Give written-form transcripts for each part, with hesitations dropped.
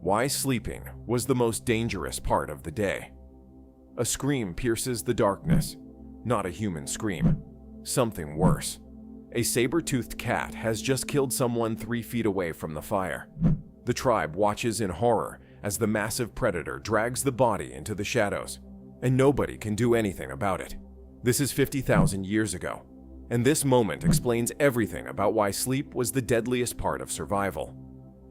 Why sleeping was the most dangerous part of the day. A scream pierces the darkness. Not a human scream. Something worse. A saber-toothed cat has just killed someone 3 feet away from the fire. The tribe watches in horror as the massive predator drags the body into the shadows, and nobody can do anything about it. This is 50,000 years ago, and this moment explains everything about why sleep was the deadliest part of survival.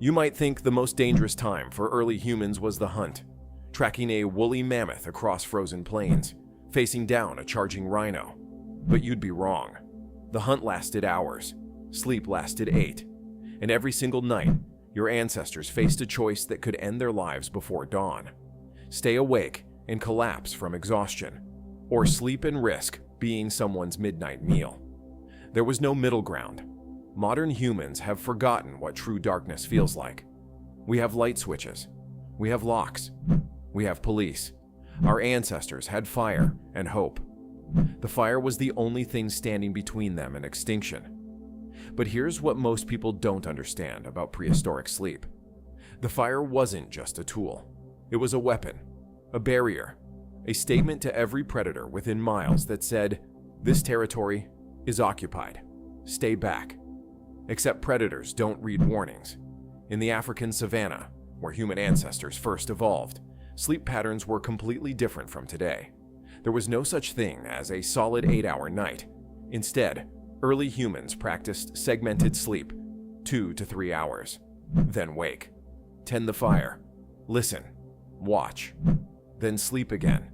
You might think the most dangerous time for early humans was the hunt, tracking a woolly mammoth across frozen plains, facing down a charging rhino. But you'd be wrong. The hunt lasted hours, sleep lasted 8, and every single night, your ancestors faced a choice that could end their lives before dawn. Stay awake and collapse from exhaustion, or sleep and risk being someone's midnight meal. There was no middle ground. Modern humans have forgotten what true darkness feels like. We have light switches. We have locks. We have police. Our ancestors had fire and hope. The fire was the only thing standing between them and extinction. But here's what most people don't understand about prehistoric sleep. The fire wasn't just a tool. It was a weapon, a barrier, a statement to every predator within miles that said, "This territory is occupied. Stay back." Except predators don't read warnings. In the African savanna, where human ancestors first evolved, sleep patterns were completely different from today. There was no such thing as a solid 8-hour night. Instead, early humans practiced segmented sleep, 2 to 3 hours. Then wake. Tend the fire. Listen. Watch. Then sleep again.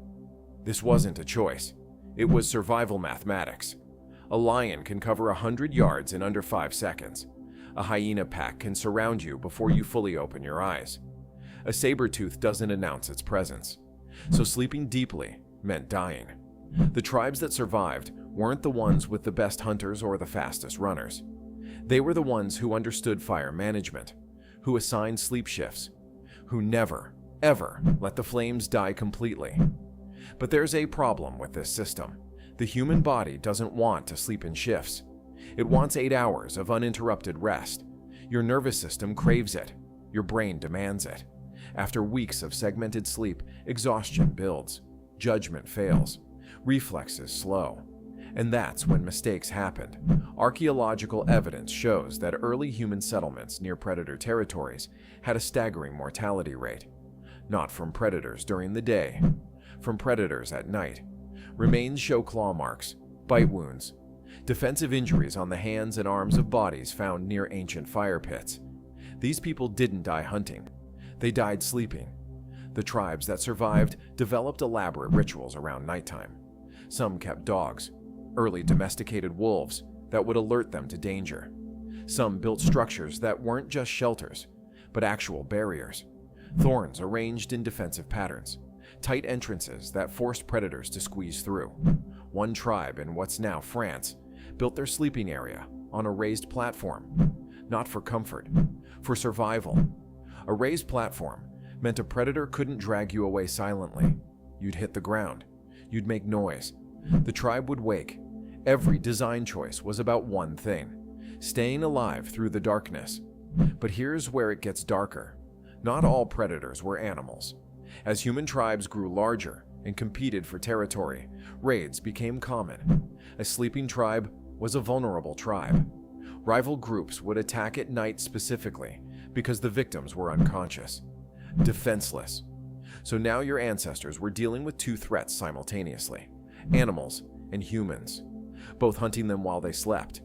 This wasn't a choice. It was survival mathematics. A lion can cover 100 yards in under 5 seconds. A hyena pack can surround you before you fully open your eyes. A saber-tooth doesn't announce its presence. So sleeping deeply meant dying. The tribes that survived weren't the ones with the best hunters or the fastest runners. They were the ones who understood fire management, who assigned sleep shifts, who never, ever let the flames die completely. But there's a problem with this system. The human body doesn't want to sleep in shifts. It wants 8 hours of uninterrupted rest. Your nervous system craves it. Your brain demands it. After weeks of segmented sleep, exhaustion builds. Judgment fails. Reflexes slow. And that's when mistakes happened. Archaeological evidence shows that early human settlements near predator territories had a staggering mortality rate. Not from predators during the day, from predators at night. Remains show claw marks, bite wounds, defensive injuries on the hands and arms of bodies found near ancient fire pits. These people didn't die hunting. They died sleeping. The tribes that survived developed elaborate rituals around nighttime. Some kept dogs, early domesticated wolves that would alert them to danger. Some built structures that weren't just shelters, but actual barriers. Thorns arranged in defensive patterns. Tight entrances that forced predators to squeeze through. One tribe in what's now France built their sleeping area on a raised platform, not for comfort, for survival. A raised platform meant a predator couldn't drag you away silently. You'd hit the ground. You'd make noise. The tribe would wake. Every design choice was about one thing: staying alive through the darkness. But here's where it gets darker. Not all predators were animals. As human tribes grew larger and competed for territory, raids became common. A sleeping tribe was a vulnerable tribe. Rival groups would attack at night specifically because the victims were unconscious, defenseless. So now your ancestors were dealing with 2 threats simultaneously: animals and humans, both hunting them while they slept.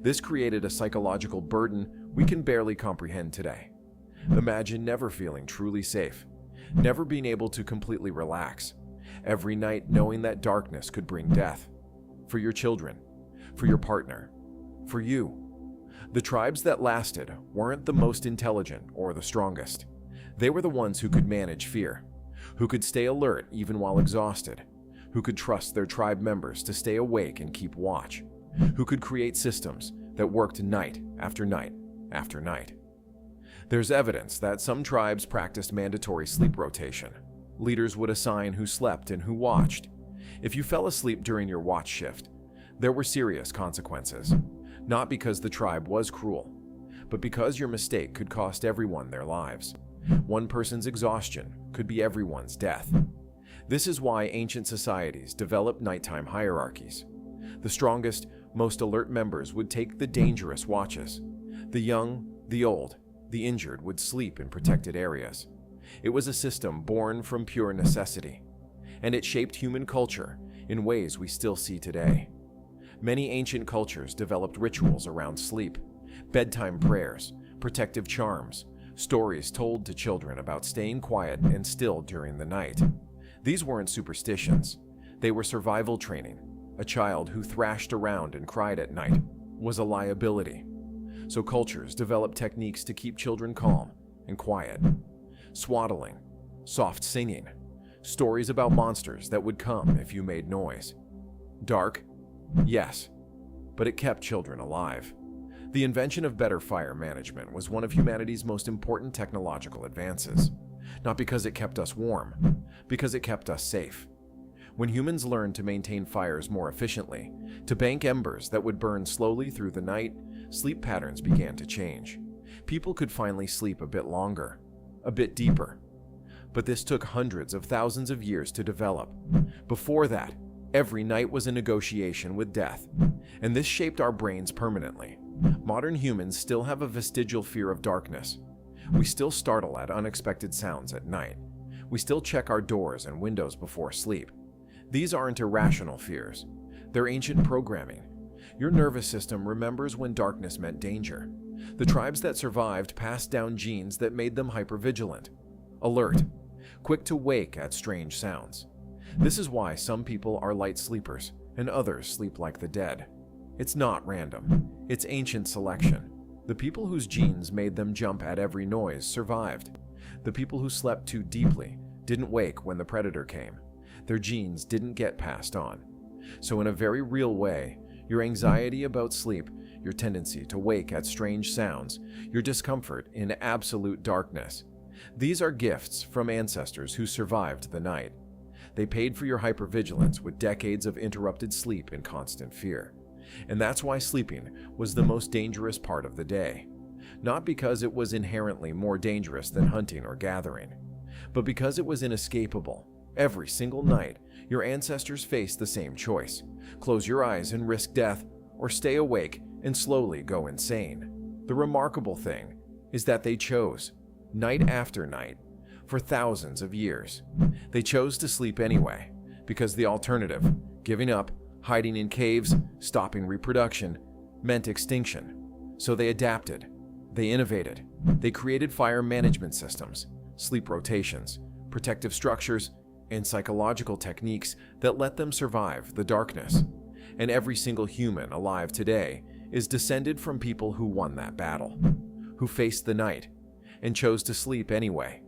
This created a psychological burden we can barely comprehend today. Imagine never feeling truly safe, never being able to completely relax, every night knowing that darkness could bring death. For your children, for your partner, for you. The tribes that lasted weren't the most intelligent or the strongest. They were the ones who could manage fear, who could stay alert even while exhausted, who could trust their tribe members to stay awake and keep watch, who could create systems that worked night after night after night. There's evidence that some tribes practiced mandatory sleep rotation. Leaders would assign who slept and who watched. If you fell asleep during your watch shift, there were serious consequences. Not because the tribe was cruel, but because your mistake could cost everyone their lives. One person's exhaustion could be everyone's death. This is why ancient societies developed nighttime hierarchies. The strongest, most alert members would take the dangerous watches. The young, the old, the injured would sleep in protected areas. It was a system born from pure necessity, and it shaped human culture in ways we still see today. Many ancient cultures developed rituals around sleep, bedtime prayers, protective charms, stories told to children about staying quiet and still during the night. These weren't superstitions. They were survival training. A child who thrashed around and cried at night was a liability. So cultures developed techniques to keep children calm and quiet. Swaddling, soft singing, stories about monsters that would come if you made noise. Dark? Yes, but it kept children alive. The invention of better fire management was one of humanity's most important technological advances. Not because it kept us warm, because it kept us safe. When humans learned to maintain fires more efficiently, to bank embers that would burn slowly through the night, sleep patterns began to change. People could finally sleep a bit longer, a bit deeper. But this took hundreds of thousands of years to develop. Before that, every night was a negotiation with death, and this shaped our brains permanently. Modern humans still have a vestigial fear of darkness. We still startle at unexpected sounds at night. We still check our doors and windows before sleep. These aren't irrational fears. They're ancient programming. Your nervous system remembers when darkness meant danger. The tribes that survived passed down genes that made them hypervigilant, alert, quick to wake at strange sounds. This is why some people are light sleepers and others sleep like the dead. It's not random. It's ancient selection. The people whose genes made them jump at every noise survived. The people who slept too deeply didn't wake when the predator came. Their genes didn't get passed on. So in a very real way, your anxiety about sleep, your tendency to wake at strange sounds, your discomfort in absolute darkness, these are gifts from ancestors who survived the night. They paid for your hypervigilance with decades of interrupted sleep in constant fear. And that's why sleeping was the most dangerous part of the day. Not because it was inherently more dangerous than hunting or gathering, but because it was inescapable. Every single night, your ancestors faced the same choice: close your eyes and risk death, or stay awake and slowly go insane. The remarkable thing is that they chose, night after night, for thousands of years. They chose to sleep anyway, because the alternative, giving up, hiding in caves, stopping reproduction, meant extinction. So they adapted, they innovated, they created fire management systems, sleep rotations, protective structures, and psychological techniques that let them survive the darkness. And every single human alive today is descended from people who won that battle, who faced the night, and chose to sleep anyway.